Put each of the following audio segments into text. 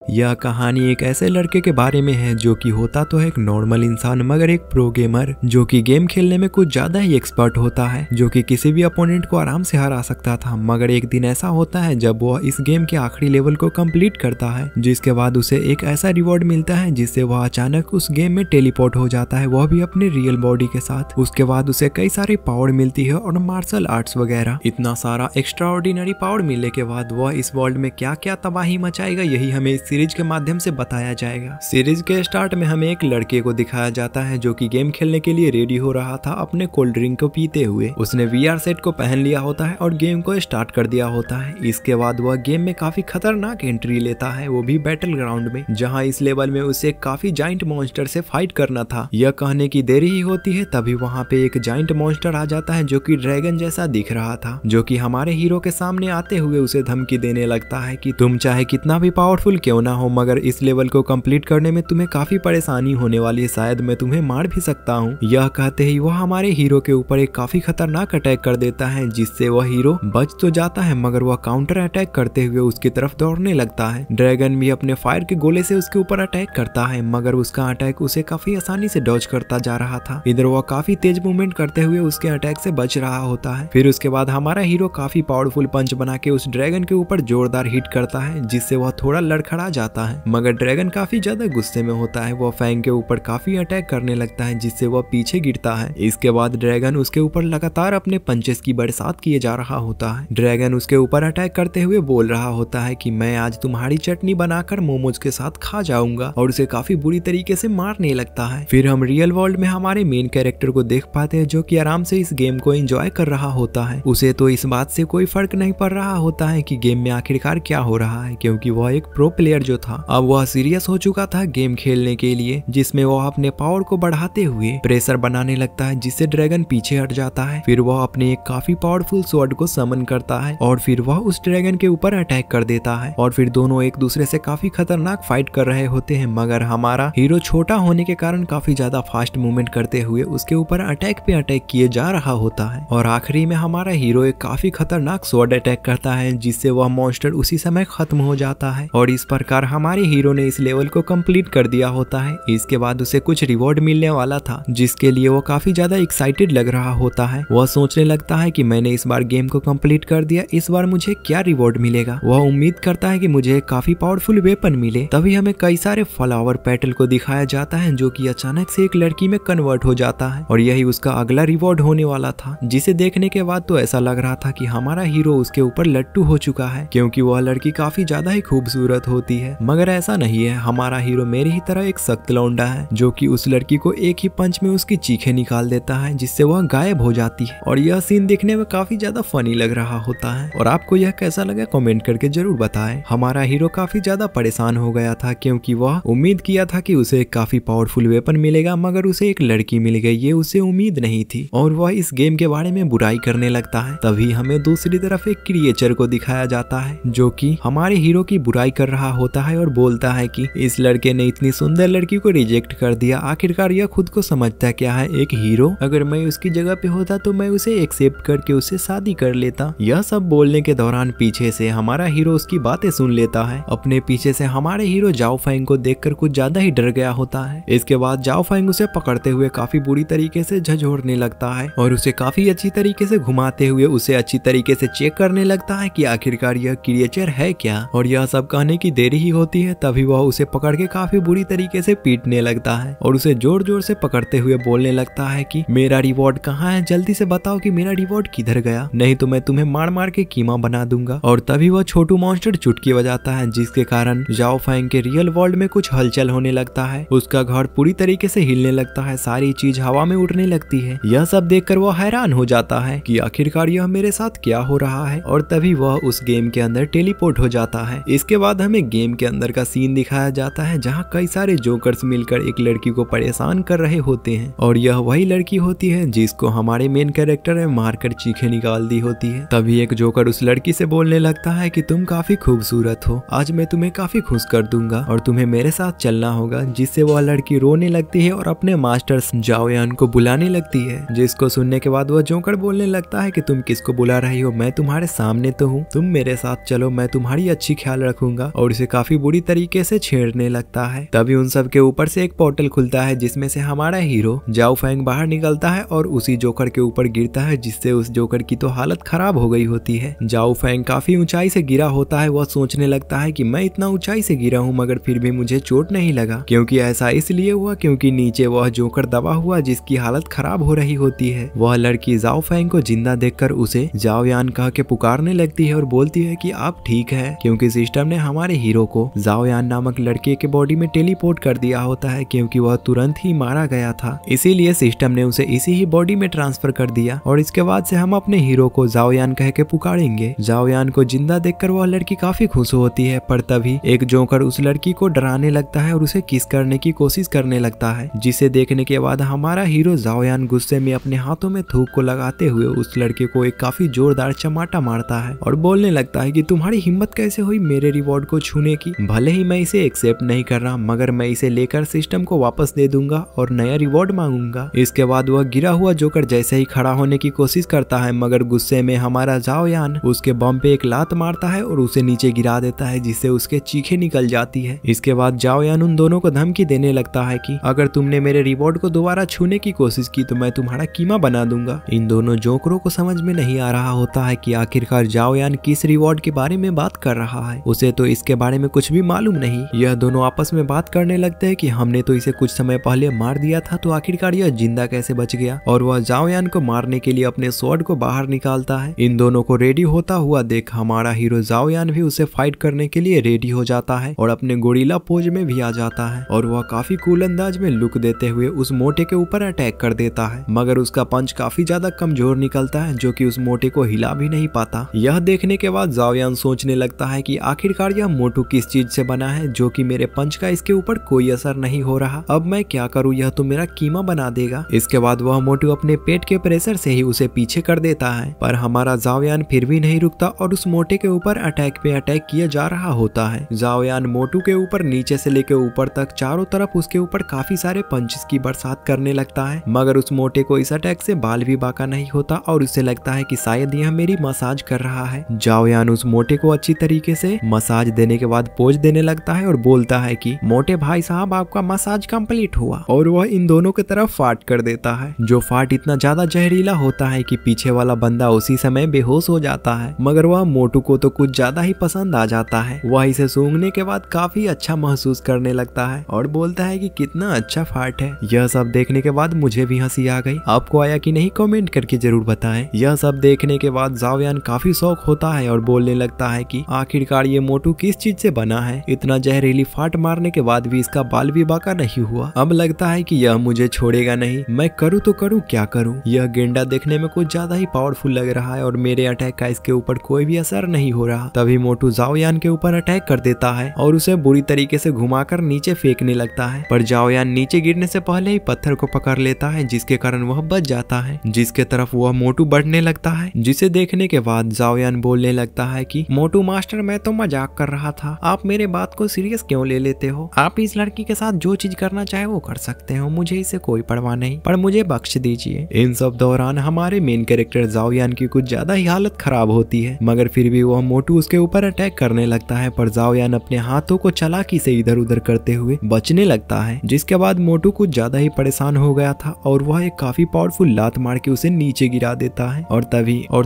यह कहानी एक ऐसे लड़के के बारे में है जो कि होता तो है एक नॉर्मल इंसान मगर एक प्रो गेमर जो कि गेम खेलने में कुछ ज्यादा ही एक्सपर्ट होता है, जो कि किसी भी अपोनेंट को आराम से हरा सकता था। मगर एक दिन ऐसा होता है जब वह इस गेम के आखिरी लेवल को कंप्लीट करता है, जिसके बाद उसे एक ऐसा रिवॉर्ड मिलता है जिससे वह अचानक उस गेम में टेलीपोर्ट हो जाता है, वह भी अपने रियल बॉडी के साथ। उसके बाद उसे कई सारी पावर मिलती है और मार्शल आर्ट्स वगैरह। इतना सारा एक्स्ट्रा ऑर्डिनरी पावर मिलने के बाद वह इस वर्ल्ड में क्या क्या तबाही मचाएगा, यही हमें इस सीरीज के माध्यम से बताया जाएगा। सीरीज के स्टार्ट में हमें एक लड़के को दिखाया जाता है जो कि गेम खेलने के लिए रेडी हो रहा था अपने कोल्ड ड्रिंक को पीते हुए। उसने वीआर सेट को पहन लिया होता है और गेम को स्टार्ट कर दिया होता है। इसके बाद वह गेम में काफी खतरनाक एंट्री लेता है, वो भी बैटल ग्राउंड में, जहाँ इस लेवल में उसे काफी जाइंट मॉन्स्टर से फाइट करना था। यह कहने की देरी ही होती है तभी वहाँ पे एक जाइंट मॉन्स्टर आ जाता है जो कि ड्रैगन जैसा दिख रहा था, जो कि हमारे हीरो के सामने आते हुए उसे धमकी देने लगता है कि तुम चाहे कितना भी पावरफुल क्यों ना हो, मगर इस लेवल को कंप्लीट करने में तुम्हें काफी परेशानी होने वाली है, शायद मैं तुम्हें मार भी सकता हूँ। यह कहते ही वह हमारे हीरो के ऊपर एक काफी खतरनाक अटैक कर देता है, जिससे वह हीरो बच तो जाता है मगर वह काउंटर अटैक करते हुए उसकी तरफ दौड़ने लगता है। ड्रैगन भी अपने फायर के गोले से उसके ऊपर अटैक करता है मगर उसका अटैक उसे काफी आसानी से डॉज करता जा रहा था। इधर वह काफी तेज मूवमेंट करते हुए उसके अटैक से बच रहा होता है। फिर उसके बाद हमारा हीरो काफी पावरफुल पंच बना के उस ड्रैगन के ऊपर जोरदार हिट करता है, जिससे वह थोड़ा लड़खड़ा जाता है मगर ड्रैगन काफी ज्यादा गुस्से में होता है। वह फैंग के ऊपर काफी अटैक करने लगता है जिससे वह पीछे गिरता है। इसके बाद ड्रैगन उसके ऊपर लगातार अपने पंचेस की बरसात किए जा रहा होता है। ड्रैगन उसके ऊपर अटैक करते हुए बोल रहा होता है कि मैं आज तुम्हारी चटनी बनाकर मोमोज के साथ खा जाऊंगा, और उसे काफी बुरी तरीके से मारने लगता है। फिर हम रियल वर्ल्ड में हमारे मेन कैरेक्टर को देख पाते हैं जो कि आराम से इस गेम को एंजॉय कर रहा होता है। उसे तो इस बात से कोई फर्क नहीं पड़ रहा होता है कि गेम में आखिरकार क्या हो रहा है, क्योंकि वह एक प्रो प्लेयर जो था अब वह सीरियस हो चुका था गेम खेलने के लिए, जिसमें वह अपने पावर को बढ़ाते हुए प्रेशर बनाने लगता है, जिससे ड्रैगन पीछे हट जाता है। फिर वह अपने एक काफी पावरफुल स्वॉर्ड को समन करता है और फिर वह उस ड्रैगन के ऊपर अटैक कर देता है, और फिर दोनों एक दूसरे से काफी खतरनाक फाइट कर रहे होते हैं। मगर हमारा हीरो छोटा होने के कारण काफी ज्यादा फास्ट मूवमेंट करते हुए उसके ऊपर अटैक पे अटैक किए जा रहा होता है, और आखिरी में हमारा हीरो एक काफी खतरनाक स्वॉर्ड अटैक करता है, जिससे वह मॉन्स्टर उसी समय खत्म हो जाता है। और इस प्रकार हमारे हीरो ने इस लेवल को कंप्लीट कर दिया होता है। इसके बाद उसे कुछ रिवॉर्ड मिलने वाला था, जिसके लिए वो काफी ज्यादा एक्साइटेड लग रहा होता है। वह सोचने लगता है कि मैंने इस बार गेम को कंप्लीट कर दिया, इस बार मुझे क्या रिवॉर्ड मिलेगा। वह उम्मीद करता है कि मुझे काफी पावरफुल वेपन मिले। तभी हमें कई सारे फ्लावर पेटल को दिखाया जाता है जो कि अचानक से एक लड़की में कन्वर्ट हो जाता है, और यही उसका अगला रिवॉर्ड होने वाला था, जिसे देखने के बाद तो ऐसा लग रहा था कि हमारा हीरो उसके ऊपर लट्टू हो चुका है, क्योंकि वह लड़की काफी ज्यादा ही खूबसूरत होती है। मगर ऐसा नहीं है, हमारा हीरो मेरी ही तरह एक सख्त लौंडा है जो कि उस लड़की को एक ही पंच में उसकी चीखें निकाल देता है, जिससे वह गायब हो जाती है। और यह सीन देखने में काफी ज्यादा फनी लग रहा होता है। और आपको यह कैसा लगा कमेंट करके जरूर बताएं। हमारा हीरो काफी ज्यादा परेशान हो गया था, क्योंकि वह उम्मीद किया था कि उसे काफी पावरफुल वेपन मिलेगा, मगर उसे एक लड़की मिल गई, ये उसे उम्मीद नहीं थी, और वह इस गेम के बारे में बुराई करने लगता है। तभी हमें दूसरी तरफ एक क्रिएचर को दिखाया जाता है जो कि हमारे हीरो की बुराई कर रहा होता है और बोलता है कि इस लड़के ने इतनी सुंदर लड़की को रिजेक्ट कर दिया, आखिरकार यह खुद को समझता क्या है एक हीरो, अगर मैं उसकी जगह पे होता तो मैं उसे एक्सेप्ट करके उससे शादी कर लेता। यह सब बोलने के दौरान पीछे से हमारा हीरो उसकी बातें सुन लेता है। अपने पीछे से हमारे हीरो जाओ फैंग को देखकर कुछ ज्यादा ही डर गया होता है। इसके बाद जाओ फैंग उसे पकड़ते हुए काफी बुरी तरीके से झंझोड़ने लगता है और उसे काफी अच्छी तरीके से घुमाते हुए उसे अच्छी तरीके से चेक करने लगता है कि आखिरकार यह क्रिएचर है क्या। और यह सब कहने की देरी ही होती है तभी वह उसे पकड़ के काफी बुरी तरीके से पीटने लगता है और उसे जोर जोर से पकड़ते हुए बोलने लगता है कि मेरा रिवॉर्ड कहाँ है, जल्दी से बताओ कि मेरा रिवॉर्ड किधर गया, नहीं तो मैं तुम्हें मार मार के कीमा बना दूंगा। और तभी वह छोटू मॉन्स्टर चुटकी बजाता है, जिसके कारण जाओ फैंग के रियल वर्ल्ड में कुछ हलचल होने लगता है। उसका घर पूरी तरीके से हिलने लगता है, सारी चीज हवा में उड़ने लगती है। यह सब देखकर वह हैरान हो जाता है कि आखिरकार यह मेरे साथ क्या हो रहा है, और तभी वह उस गेम के अंदर टेलीपोर्ट हो जाता है। इसके बाद हमें गेम के अंदर का सीन दिखाया जाता है जहाँ कई सारे जोकर्स मिलकर एक लड़की को परेशान कर रहे होते हैं, और यह वही लड़की होती है जिसको हमारे मेन कैरेक्टर ने मारकर चीखें निकाल दी होती है। तभी एक जोकर उस लड़की से बोलने लगता है कि तुम काफी खूबसूरत हो, आज मैं तुम्हें काफी खुश कर दूंगा और तुम्हें मेरे साथ चलना होगा, जिससे वह लड़की रोने लगती है और अपने मास्टर जाओयान को बुलाने लगती है। जिसको सुनने के बाद वह जोकर बोलने लगता है कि तुम किसको बुला रही हो, मैं तुम्हारे सामने तो हूँ, तुम मेरे साथ चलो, मैं तुम्हारी अच्छी ख्याल रखूंगा। और इसे उसे काफी बुरी तरीके से छेड़ने लगता है। तभी उन सब के ऊपर से एक पोर्टल खुलता है जिसमें से हमारा हीरो जाओ फैंग बाहर निकलता है और उसी जोकर के ऊपर गिरता है, जिससे उस जोकर की तो हालत खराब हो गई होती है। जाओ फैंग काफी ऊंचाई से गिरा होता है। वह सोचने लगता है कि मैं इतना ऊंचाई से गिरा हूँ मगर फिर भी मुझे चोट नहीं लगा, क्योंकि ऐसा इसलिए हुआ क्योंकि नीचे वह जोकर दबा हुआ जिसकी हालत खराब हो रही होती है। वह लड़की जाओ फैंग को जिंदा देखकर उसे जाओ यान कह के पुकारने लगती है और बोलती है कि आप ठीक है, क्योंकि सिस्टम ने हमारे हीरो को जाओ यान नामक लड़के के बॉडी में टेलीपोर्ट कर दिया होता है, क्योंकि वह तुरंत ही मारा गया था। इसीलिए सिस्टम ने उसे इसी ही बॉडी में ट्रांसफर कर दिया और इसके बाद से हम अपने हीरो को जाओ यान कह के पुकारेंगे। जाओ यान को जिंदा देखकर वह लड़की काफी खुश होती है, पर तभी एक जोकर उस लड़की को डराने लगता है और उसे किस करने की कोशिश करने लगता है, जिसे देखने के बाद हमारा हीरो जाओ यान गुस्से में अपने हाथों में थूक को लगाते हुए उस लड़के को एक काफी जोरदार चमाटा मारता है और बोलने लगता है कि तुम्हारी हिम्मत कैसे हुई मेरे रिवॉर्ड को छूने की। भले ही मैं इसे एक्सेप्ट नहीं कर रहा मगर मैं इसे लेकर सिस्टम को वापस दे दूंगा और नया रिवॉर्ड मांगूंगा। इसके बाद वह गिरा हुआ जोकर जैसे ही खड़ा होने की कोशिश करता है मगर गुस्से में हमारा जाओ यान उसके बम पे एक लात मारता है और उसे नीचे गिरा देता है, जिससे उसके चीखें निकल जाती है। इसके बाद जाओ यान उन दोनों को धमकी देने लगता है कि अगर तुमने मेरे रिवॉर्ड को दोबारा छूने की कोशिश की तो मैं तुम्हारा कीमा बना दूंगा। इन दोनों जोकरों को समझ में नहीं आ रहा होता है कि आखिरकार जाओ यान किस रिवॉर्ड के बारे में बात कर रहा है, उसे तो इसके बारे में कुछ भी मालूम नहीं। यह दोनों आपस में बात करने लगते हैं कि हमने तो इसे कुछ समय पहले मार दिया था तो आखिरकार यह जिंदा कैसे बच गया, और वह जाओ यान को मारने के लिए अपने स्वॉर्ड को बाहर निकालता है। इन दोनों को रेडी होता हुआ देख हमारा हीरो जाओ यान भी उसे फाइट करने के लिए रेडी हो जाता है और अपने गोरिल्ला पोज में भी आ जाता है और वह काफी कूल अंदाज में लुक देते हुए उस मोटे के ऊपर अटैक कर देता है, मगर उसका पंच काफी ज्यादा कमजोर निकलता है जो कि उस मोटे को हिला भी नहीं पाता। यह देखने के बाद जाओ यान सोचने लगता है कि आखिरकार यह मोटू किस चीज से बना है जो कि मेरे पंच का इसके ऊपर कोई असर नहीं हो रहा। अब मैं क्या करूं, यह तो मेरा कीमा बना देगा। इसके बाद वह मोटू अपने पेट के प्रेशर से ही उसे पीछे कर देता है, पर हमारा जाओ यान फिर भी नहीं रुकता और उस मोटे के ऊपर अटैक पे अटैक किया जा रहा होता है। जाओ यान मोटू के ऊपर नीचे से लेकर ऊपर तक चारों तरफ उसके ऊपर काफी सारे पंचेस की बरसात करने लगता है, मगर उस मोटे को इस अटैक से बाल भी बाका नहीं होता और उसे लगता है कि शायद यह मेरी मसाज कर रहा है। जाओ यान उस मोटे को अच्छी तरीके से मसाज देने के बाद पोज देने लगता है और बोलता है कि मोटे भाई साहब आपका मसाज कंप्लीट हुआ, और वह इन दोनों की तरफ फाट कर देता है, जो फाट इतना ज्यादा जहरीला होता है कि पीछे वाला बंदा उसी समय बेहोश हो जाता है, मगर वह मोटू को तो कुछ ज्यादा ही पसंद आ जाता है। वह इसे सूंघने के बाद काफी अच्छा महसूस करने लगता है और बोलता है कि कितना अच्छा फाट है। यह सब देखने के बाद मुझे भी हंसी आ गई, आपको आया कि नहीं कमेंट करके जरूर बताएं। यह सब देखने के बाद जाओ यान काफी शौक होता है और बोलने लगता है कि आखिरकार ये मोटू किस चीज से बना है, इतना जहरीली फाट मारने के बाद भी इसका बाल भी बाका नहीं हुआ। अब लगता है कि यह मुझे छोड़ेगा नहीं, मैं करूँ तो करूँ क्या करूँ। यह गेंडा देखने में कुछ ज्यादा ही पावरफुल लग रहा है और मेरे अटैक का इसके ऊपर कोई भी असर नहीं हो रहा। तभी मोटू जाओ यान के ऊपर अटैक कर देता है और उसे बुरी तरीके से घुमाकर नीचे फेंकने लगता है, पर जाओ यान नीचे गिरने से पहले ही पत्थर को पकड़ लेता है, जिसके कारण वह बच जाता है, जिसके तरफ वह मोटू बढ़ने लगता है। जिसे देखने के बाद जाओ यान बोलने लगता है कि मोटू मास्टर मैं तो मजाक कर रहा था, आप मेरे बात को सीरियस क्यों ले लेते हो। आप इस लड़की के साथ जो चीज करना चाहे वो कर सकते हो, मुझे इससे कोई परवाह नहीं, पर मुझे बख्श दीजिए। इन सब दौरान हमारे मेन कैरेक्टर जाओ यान की कुछ ज्यादा ही हालत खराब होती है, मगर फिर भी वह मोटू उसके ऊपर अटैक करने लगता है, पर जाओ यान अपने हाथों को चालाकी से इधर उधर करते हुए बचने लगता है। जिसके बाद मोटू कुछ ज्यादा ही परेशान हो गया था और वह एक काफी पावरफुल लात मार के उसे नीचे गिरा देता है और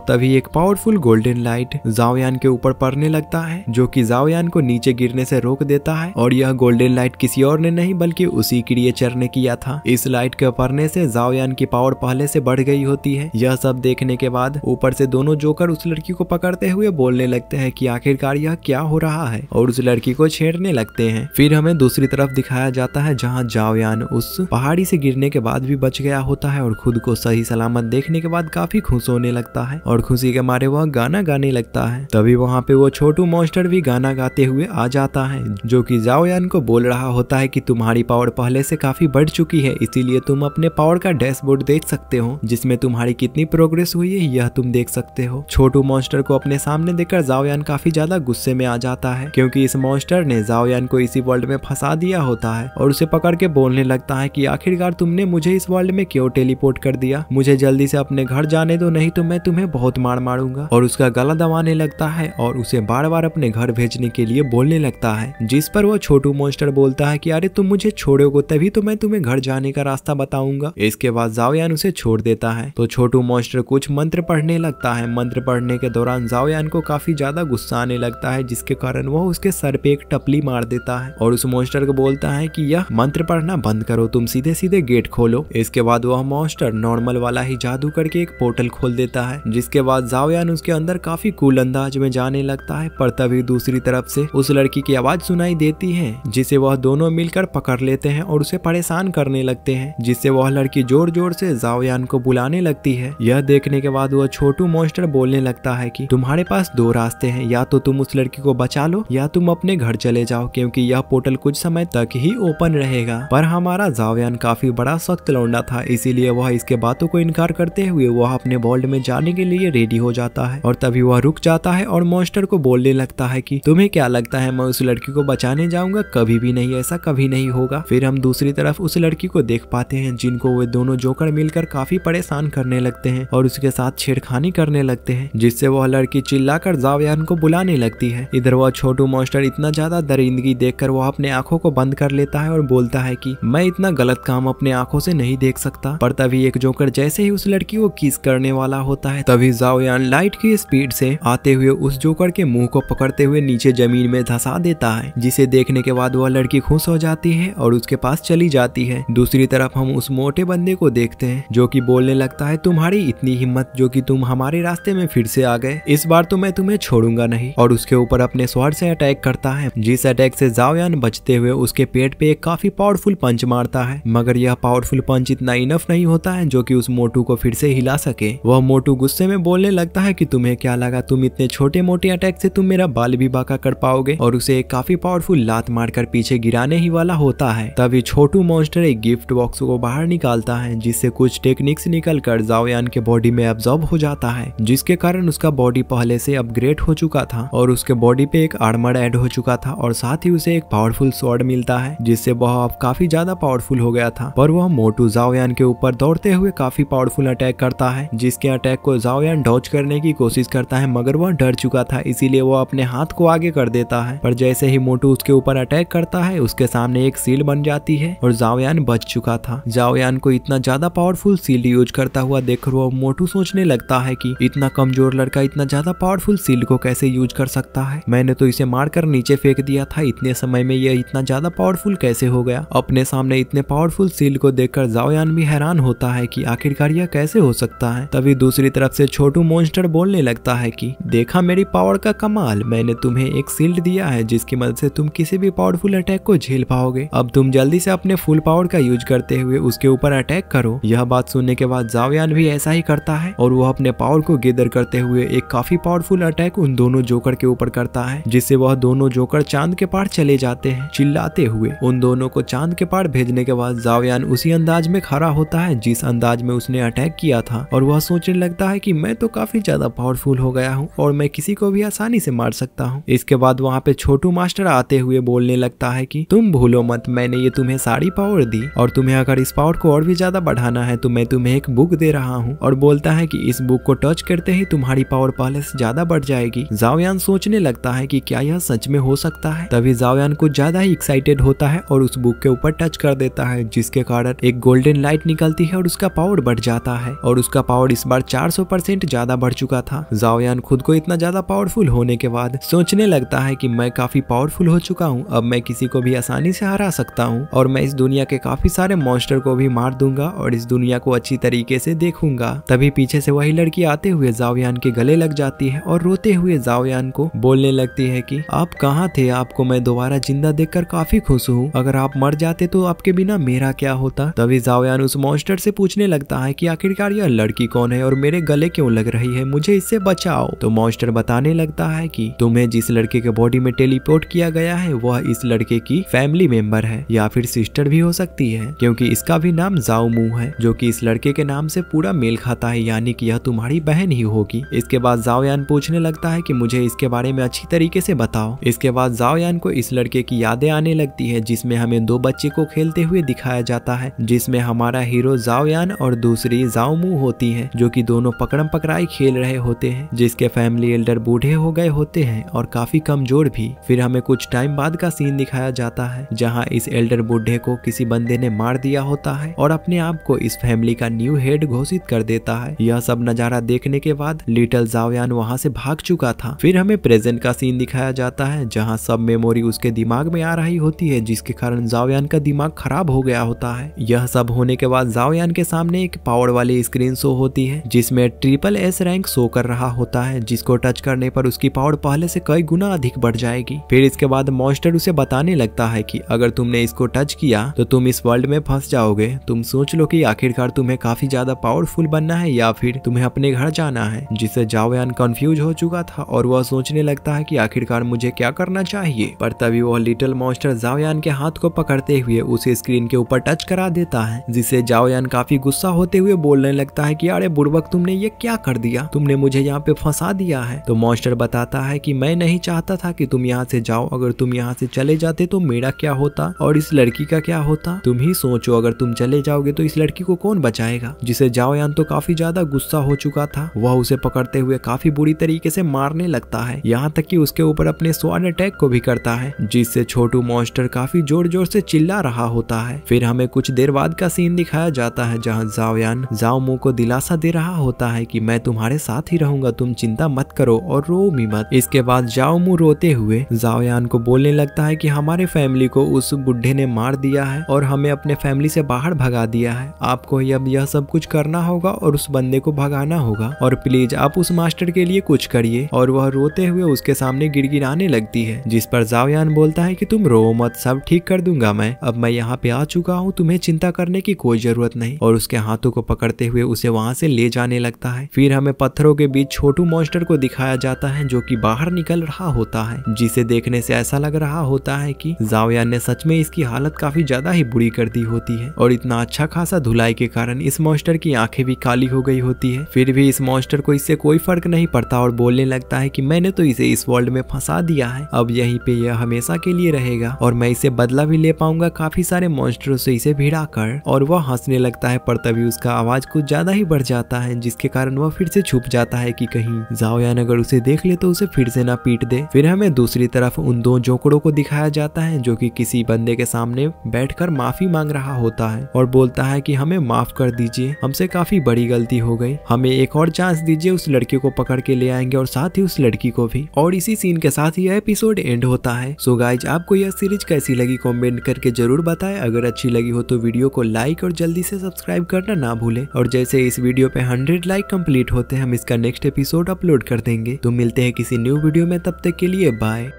तभी एक पावरफुल गोल्डन लाइट जाओ यान के ऊपर पड़ने लगता है, जो कि जाओ यान को नीचे गिरने से रोक देता है। और यह गोल्डन लाइट किसी और ने नहीं बल्कि उसी क्रिएचर ने किया था। इस लाइट के पड़ने से जाओ यान की पावर पहले से बढ़ गई होती है। यह सब देखने के बाद ऊपर से दोनों जोकर उस लड़की को पकड़ते हुए बोलने लगते हैं कि आखिरकार यह क्या हो रहा है और उस लड़की को छेड़ने लगते हैं। फिर हमें दूसरी तरफ दिखाया जाता है जहाँ जाओ यान उस पहाड़ी से गिरने के बाद भी बच गया होता है और खुद को सही सलामत देखने के बाद काफी खुश होने लगता है और खुशी के मारे वह गाना गाने लगता है। तभी वहाँ पे वो छोटू मॉन्स्टर भी गाना गाते हुए आ जाता है, जो कि जाओ यान को बोल रहा होता है कि तुम्हारी पावर पहले से काफी बढ़ चुकी है, इसीलिए तुम अपने पावर का डैशबोर्ड देख सकते हो जिसमें तुम्हारी कितनी प्रोग्रेस हुई है यह तुम देख सकते हो। छोटू मॉन्स्टर को अपने सामने देखकर जाओ यान काफी ज्यादा गुस्से में आ जाता है, क्योंकि इस मॉन्स्टर ने जाओ यान को इसी वर्ल्ड में फंसा दिया होता है और उसे पकड़ के बोलने लगता है कि आखिरकार तुमने मुझे इस वर्ल्ड में क्यों टेलीपोर्ट कर दिया, मुझे जल्दी से अपने घर जाने दो नहीं तो मैं तुम्हें बहुत मार मारूंगा। और उसका गला दबाने लगता है और उसे बार बार अपने घर भेजने के लिए बोलने लगता है, जिस पर वो छोटू मॉन्स्टर बोलता है कि अरे तुम मुझे छोड़ोगे तभी तो मैं तुम्हें घर जाने का रास्ता बताऊंगा। इसके बाद जाओयान उसे छोड़ देता है। तो छोटू मॉन्स्टर कुछ मंत्र पढ़ने लगता है। मंत्र पढ़ने के दौरान जाओयान को काफी ज्यादा गुस्सा आने लगता है, जिसके कारण वह उसके सर पे एक टपली मार देता है और उस मॉन्स्टर को बोलता है कि यह मंत्र पढ़ना बंद करो, तुम सीधे सीधे गेट खोलो। इसके बाद वह मॉन्स्टर नॉर्मल वाला ही जादू करके एक पोर्टल खोल देता है, जिसके बाद जाओयान उसके अंदर काफी कूल अंदाज में जाने लगता है। पर तभी दूसरी तरफ से उस लड़की की आवाज सुनाई देती है, जिसे वह दोनों मिलकर पकड़ लेते हैं और उसे परेशान करने लगते हैं, जिससे वह लड़की जोर जोर से जाओयान को बुलाने लगती है। यह देखने के बाद वह छोटू मॉन्स्टर बोलने लगता है कि तुम्हारे पास दो रास्ते हैं, या तो तुम उस लड़की को बचा लो या तुम अपने घर चले जाओ, क्योंकि यह पोर्टल कुछ समय तक ही ओपन रहेगा। पर हमारा जाओयान काफी बड़ा सख्त लौंडा था, इसीलिए वह इसके बातों को इनकार करते हुए वह अपने वर्ल्ड में जाने के लिए रेडी हो जाता है। और तभी वह रुक जाता है और मॉन्स्टर को बोलने लगता है कि तुम्हें क्या लगता है मैं उस लड़की को बचाने जाऊंगा? कभी भी नहीं, ऐसा कभी नहीं होगा। फिर हम दूसरी तरफ उस लड़की को देख पाते हैं, जिनको वे दोनों जोकर मिलकर काफी परेशान करने लगते हैं और उसके साथ छेड़खानी करने लगते हैं, जिससे वह लड़की चिल्लाकर जाओयान को बुलाने लगती है। इधर वह छोटू मॉन्स्टर इतना ज्यादा दरिंदगी देखकर वह अपने आंखों को बंद कर लेता है और बोलता है कि मैं इतना गलत काम अपने आंखों से नहीं देख सकता। पर तभी एक जोकर जैसे ही उस लड़की को किस करने वाला होता है, तभी जाओयान लाइट की स्पीड से आते हुए उस जोकर के मुंह को पकड़ते हुए नीचे जमीन में धंसा देता है, जिसे देखने के बाद वह लड़की खुश हो जाती है और उसके पास चली जाती है। दूसरी तरफ हम उस मोटे बंदे को देखते हैं, जो कि बोलने लगता है तुम्हारी इतनी हिम्मत जो कि तुम हमारे रास्ते में फिर से आ गए, इस बार तो मैं तुम्हें छोड़ूंगा नहीं। और उसके ऊपर अपने स्वॉर्ड से अटैक करता है, जिस अटैक से जाओयान बचते हुए उसके पेट पे एक काफी पावरफुल पंच मारता है। मगर यह पावरफुल पंच इतना इनफ नहीं होता है जो कि उस मोटू को फिर से हिला सके। वह मोटू गुस्से में बोलने लगता है कि तुम्हें क्या लगा तुम इतने छोटे मोटे अटैक से तुम मेरा बाल भी बांका कर पाओगे, और उसे एक काफी पावरफुल लात मारकर पीछे गिराने ही वाला होता है। तभी छोटू मॉन्स्टर एक गिफ्ट बॉक्स को बाहर निकालता है, जिससे कुछ टेक्निक्स निकलकर जाओयान के बॉडी में एब्जॉर्ब हो जाता है, जिसके कारण उसका बॉडी पहले से अपग्रेड हो चुका था और उसके बॉडी पे एक आर्मर ऐड हो चुका था और साथ ही उसे एक पावरफुल स्वॉर्ड मिलता है, जिससे वह अब काफी ज्यादा पावरफुल हो गया था। पर वह मोटू जाओयान के ऊपर दौड़ते हुए काफी पावरफुल अटैक करता है, जिसके अटैक को जाओयान डॉज करने की कोशिश करता है, मगर वह डर चुका था, इसीलिए वह अपने हाथ को आगे कर देता है। पर जैसे ही मोटू उसके ऊपर अटैक करता है, उसके सामने एक सील बन जाती है और जाओयान बच चुका था। जाओयान को इतना ज्यादा पावरफुल सील यूज करता हुआ देखकर वह मोटू सोचने लगता है कि इतना कमजोर लड़का इतना ज्यादा पावरफुल सील को कैसे यूज कर सकता है, मैंने तो इसे मारकर नीचे फेंक दिया था, इतने समय में यह इतना ज्यादा पावरफुल कैसे हो गया। अपने सामने इतने पावरफुल सील को देखकर जाओयान भी हैरान होता है कि आखिरकार यह कैसे हो सकता है। तभी दूसरी तरफ से छोटू मॉन्स्टर बोलने लगता है कि देखा मेरी पावर का कमाल, मैंने तुम्हें एक शील्ड दिया है जिसकी मदद से तुम किसी भी पावरफुल अटैक को झेल पाओगे, अब तुम जल्दी से अपने फुल पावर का यूज करते हुए उसके ऊपर अटैक करो। यह बात सुनने के बाद जाओयान भी ऐसा ही करता है और वह अपने पावर को गैदर करते हुए एक काफी पावरफुल अटैक उन दोनों जोकर के ऊपर करता है, जिससे वह दोनों जोकर चांद के पार चले जाते हैं चिल्लाते हुए। उन दोनों को चांद के पार भेजने के बाद जाओयान उसी अंदाज में खड़ा होता है जिस अंदाज में उसने अटैक किया था, और वह सोचने लगता है कि मैं तो काफी ज्यादा पावरफुल हो गया हूँ और मैं किसी को भी आसानी से मार सकता हूँ। इसके बाद वहाँ पे छोटू मास्टर आते हुए बोलने लगता है कि तुम भूलो मत, मैंने ये तुम्हें सारी पावर दी और तुम्हें अगर इस पावर को और भी ज्यादा बढ़ाना है तो मैं तुम्हें एक बुक दे रहा हूँ, और बोलता है कि इस बुक को टच करते ही तुम्हारी पावर पहले से ज्यादा बढ़ जाएगी। जाओयान सोचने लगता है कि क्या यह सच में हो सकता है। तभी जाओयान कुछ ज्यादा ही एक्साइटेड होता है और उस बुक के ऊपर टच कर देता है, जिसके कारण एक गोल्डन लाइट निकलती है और उसका पावर बढ़ जाता है, और उसका पावर इस बार 400% ज्यादा बढ़ चुका था। जाओयान खुद को इतना ज्यादा पावरफुल होने के बाद सोचने लगता है कि मैं काफी पावरफुल हो चुका हूँ, अब मैं किसी को भी आसानी से हरा सकता हूँ और मैं इस दुनिया के काफी सारे मॉन्स्टर को भी मार दूंगा और इस दुनिया को अच्छी तरीके से देखूंगा। तभी पीछे से वही लड़की आते हुए जाओयान के गले लग जाती है और रोते हुए जाओयान को बोलने लगती है कि आप कहाँ थे, आपको मैं दोबारा जिंदा देखकर काफी खुश हूँ, अगर आप मर जाते तो आपके बिना मेरा क्या होता। तभी जाओयान उस मॉन्स्टर से पूछने लगता है कि आखिरकार यह लड़की कौन है और मेरे गले क्यों लग रही है, मुझे इससे बचाओ। तो मॉन्स्टर बताने लगता है कि तुम्हें जिस लड़के के बॉडी में टेलीपोर्ट किया गया है वह इस लड़के की फैमिली मेंबर है या फिर सिस्टर भी हो सकती है, क्योंकि इसका भी नाम जाओ मू है जो कि इस लड़के के नाम से पूरा मेल खाता है, यानी कि यह तुम्हारी बहन ही होगी। इसके बाद जाओयान पूछने लगता है कि मुझे इसके बारे में अच्छी तरीके से बताओ। इसके बाद जाओयान को इस लड़के की यादें आने लगती है, जिसमें हमें दो बच्चे को खेलते हुए दिखाया जाता है, जिसमें हमारा हीरो जाओयान और दूसरी जाओ मू होती है, जो कि दोनों पकड़म पकड़ाई खेल रहे होते हैं, जिसके फैमिली एल्डर बूढ़े हो गए होते हैं और काफी कम कमजोर भी। फिर हमें कुछ टाइम बाद का सीन दिखाया जाता है जहाँ इस एल्डर बूढ़े को किसी बंदे ने मार दिया होता है और अपने आप को इस फैमिली का न्यू हेड घोषित कर देता है। यह सब नजारा देखने के बाद लिटिल जाओयान वहाँ से भाग चुका था। फिर हमें प्रेजेंट का सीन दिखाया जाता है जहाँ सब मेमोरी उसके दिमाग में आ रही होती है, जिसके कारण जाओयान का दिमाग खराब हो गया होता है। यह सब होने के बाद जाओयान के सामने एक पावर वाली स्क्रीन शो होती है जिसमें SSS रैंक शो कर रहा होता है, जिसको टच करने पर उसकी पावर पहले से कई गुना अधिक बढ़ जाएगी। फिर इसके बाद मॉन्स्टर उसे बताने लगता है कि अगर तुमने इसको टच किया तो तुम इस वर्ल्ड में फंस जाओगे। तुम सोच लो कि आखिरकार तुम्हें काफी ज्यादा पावरफुल बनना है या फिर तुम्हें अपने घर जाना है। जिससे जाओयान कंफ्यूज हो चुका था और वह सोचने लगता है कि आखिरकार मुझे क्या करना चाहिए। पर तभी वह लिटिल मॉन्स्टर जाओयान के हाथ को पकड़ते हुए उसे स्क्रीन के ऊपर टच करा देता है, जिससे जाओयान काफी गुस्सा होते हुए बोलने लगता है कि अरे बुड़बक, तुमने ये क्या कर दिया, तुमने मुझे यहाँ पे फंसा दिया है। तो मॉन्स्टर बताता है कि मैं नहीं चाहता था कि तुम यहाँ से जाओ, अगर तुम यहाँ से चले जाते तो मेरा क्या होता और इस लड़की का क्या होता। तुम ही सोचो, अगर तुम चले जाओगे तो इस लड़की को कौन बचाएगा। जिसे जाओयान तो काफी ज्यादा गुस्सा हो चुका था, वह उसे पकड़ते हुए काफी बुरी तरीके से मारने लगता है, यहाँ तक कि उसके ऊपर अपने स्वॉर्ड अटैक को भी करता है, जिससे छोटू मॉन्स्टर काफी जोर जोर से चिल्ला रहा होता है। फिर हमें कुछ देर बाद का सीन दिखाया जाता है जहाँ जाओयान जाओमू को दिलासा दे रहा होता है कि मैं तुम्हारे साथ ही रहूंगा, तुम चिंता मत करो और रो भी मत। इसके बाद जाओमू रोते हुए जाओयान को बोलने लगता है कि हमारे फैमिली को उस बुढ़े ने मार दिया है और हमें अपने फैमिली से बाहर भगा दिया है। आपको अब यह सब कुछ करना होगा और उस बंदे को भगाना होगा और प्लीज आप उस मास्टर के लिए कुछ करिए। और वह रोते हुए उसके सामने गिड़गिड़ाने लगती है, जिस पर जाओयान बोलता है कि तुम रो मत, सब ठीक कर दूंगा मैं, अब मैं यहाँ पे आ चुका हूँ, तुम्हें चिंता करने की कोई जरूरत नहीं। और उसके हाथों को पकड़ते हुए उसे वहाँ से ले जाने लगता है। फिर हमें पत्थरों के बीच छोटू मॉन्स्टर को दिखाया जाता है जो कि बाहर निकल रहा होता है, जिसे देखने से ऐसा लग रहा होता है कि जाओयान ने सच में इसकी हालत काफी ज्यादा ही बुरी कर दी होती है और इतना अच्छा खासा धुलाई के कारण इस मॉन्स्टर की आंखें भी काली हो गई होती है। फिर भी इस मॉन्स्टर को इससे कोई फर्क नहीं पड़ता और बोलने लगता है कि मैंने तो इसे इस वर्ल्ड में फंसा दिया है, अब यहीं पे यह हमेशा के लिए रहेगा और मैं इसे बदला भी ले पाऊंगा काफी सारे मॉन्स्टरों से इसे भिड़ा कर। और वह हंसने लगता है, पर तभी उसका आवाज कुछ ज्यादा ही बढ़ जाता है, जिसके कारण वह फिर से छुप जाता है कि कहीं जाओयान अगर उसे देख ले तो उसे फिर से ना पीट दे। फिर हमें दूसरी तरफ उन दो जोकड़ों को दिखाया जाता है जो कि किसी बंदे के सामने बैठकर माफी मांग रहा होता है और बोलता है कि हमें माफ कर दीजिए, हमसे काफी बड़ी गलती हो गई, हमें एक और चांस दीजिए, उस लड़के को पकड़ के ले आएंगे और साथ ही उस लड़की को भी। और इसी सीन के साथ यह एपिसोड एंड होता है। सो गाइज, आपको यह सीरीज कैसी लगी कमेंट करके जरूर बताएं। अगर अच्छी लगी हो तो वीडियो को लाइक और जल्दी से सब्सक्राइब करना ना भूलें। और जैसे इस वीडियो पे 100 लाइक कंप्लीट होते हैं हम इसका नेक्स्ट एपिसोड अपलोड कर देंगे। तो मिलते हैं किसी न्यू वीडियो में, तब तक के लिए बाय।